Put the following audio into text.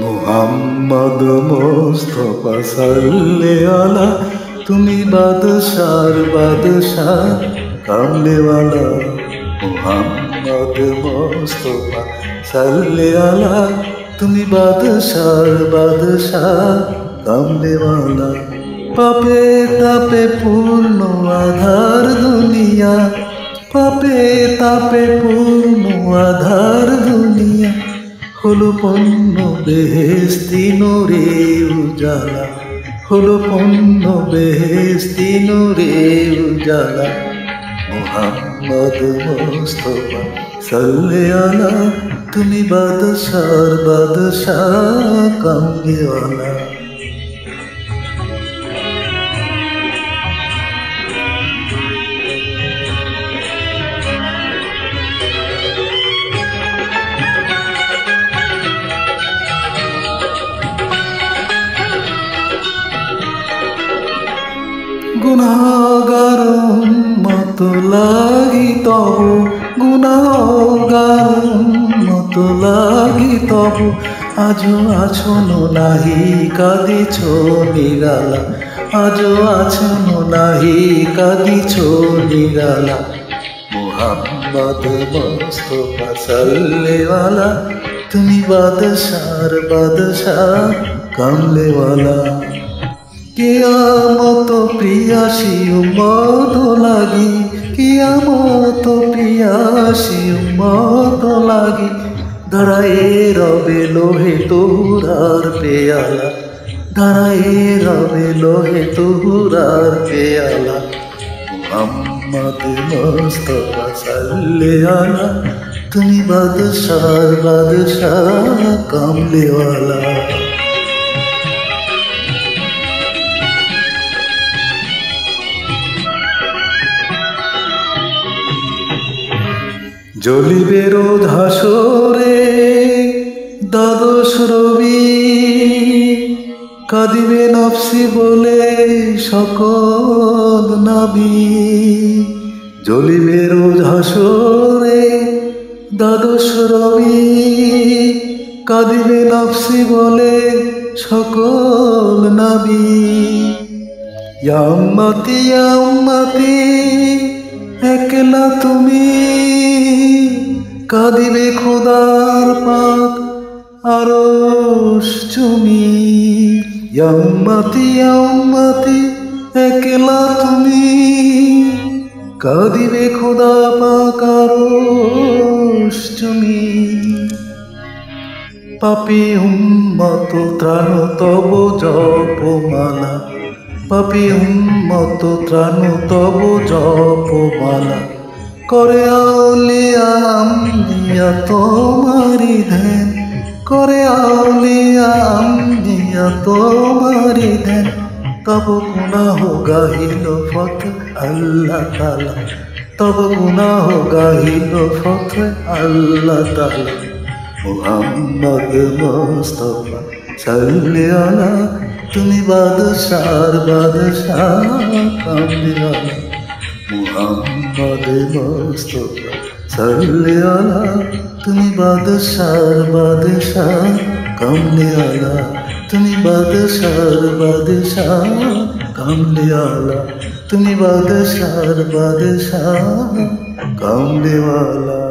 মুহাম্মদ মুস্তাফা সাল্লে আলা, তুমি বাদশার বাদশাহ কামলেওয়ালা। মুহাম্মদ মুস্তাফা সাল্লে আলা, তুমি বাদশার বাদশাহ কামলেওয়ালা। পাপে তাপে পূর্ণ আধার দুনিয়া, পাপে তাপে পূর্ণ আধার দুনিয়া, হলো পূর্ণ বেহেশতি নূরে উজালা, হলো পূর্ণ বেহেশতি নূরে উজালা। মুহাম্মদ মুস্তাফা সাল্লে আলা, তুমি বাদশার বাদশাহ কামলিওয়ালা। গুনাহগার উম্মত লাগি তবু, গুনাহগার উম্মত লাগি তবু, আজও আছনো নাহি কাঁদিছ নিরালা, আজও আছনো নাহি কাঁদিছ নিরালা। মুহাম্মদ মুস্তাফা সাল্লে আলা, তুমি বাদশার বাদশাহ কামলেওয়ালা। কিয়ামত প্রিয়াসী উম্মত লাগি, কিয়ামত প্রিয়াসী উম্মত লাগি, দাঁড়ায়ে রবে লোহে তোরার পেয়ালা, দাঁড়ায়ে রবে লোহে তোরার পেয়ালা। মুহাম্মদ মুস্তাফা সাল্লে আলা, তুমি বাদশার বাদশাহ কামলেওয়ালা। জ্বলিবে রোজ হাসরে দ্বাদশ রবি, কাঁদিবে নফসি বলে সকল নবী। জ্বলিবে রোজ হাসরে দ্বাদশ রবি, কাঁদিবে নফসি বলে সকল নবী। ইয়া উম্মতি ইয়া উম্মতি, একলা তুমি, কাঁদিবে খোদার পাক আরশ চুমি। ইয়া উম্মতি ইয়া উম্মতি, একলা তুমি, কাঁদিবে খোদা পাক আরশ চুমি। পাপী উম্মত ত্রাণ তব জপমালা, পাপী উম্মত ত্রাণ তব জপমালা, করে আউলিয়া আম্বিয়া তোমারি ধ্যান, করে আউলিয়া আম্বিয়া তোমারি ধ্যান। তব গুনাহ গাহিল ফত আল্লাহ তাআলা, তব গুনাহ গাহিল ফত আল্লাহ তাআলা। মুহাম্মদ মুস্তাফা সাল্লে আলা, তুমি বাদশার বাদশাহ কামলিওয়ালা। মুহাম্মদ মুস্তাফা সাল্লে আলা, তুমি বাদশার বাদশাহ কামলিওয়ালা, তুমি বাদশার বাদশাহ কামলিওয়ালা, তুমি বাদশার বাদশাহ কামলিওয়ালা।